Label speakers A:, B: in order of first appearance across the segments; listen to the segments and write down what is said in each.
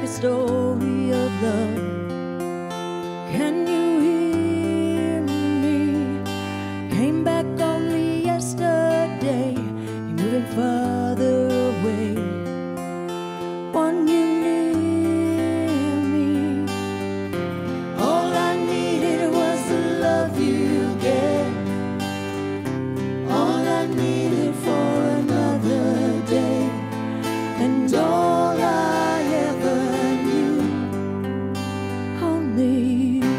A: like a story of love. Can you hear me? Came back only yesterday. You're moving farther away. Want you near me. All I needed was the love you gave. All I needed for another day. And all I ever knew, only you.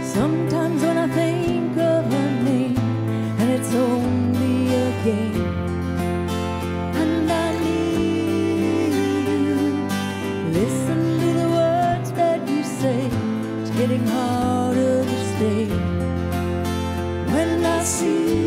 A: Sometimes when I think of her name, and it's only a game, and I need you. Listen to the words that you say. It's getting harder to stay. When I see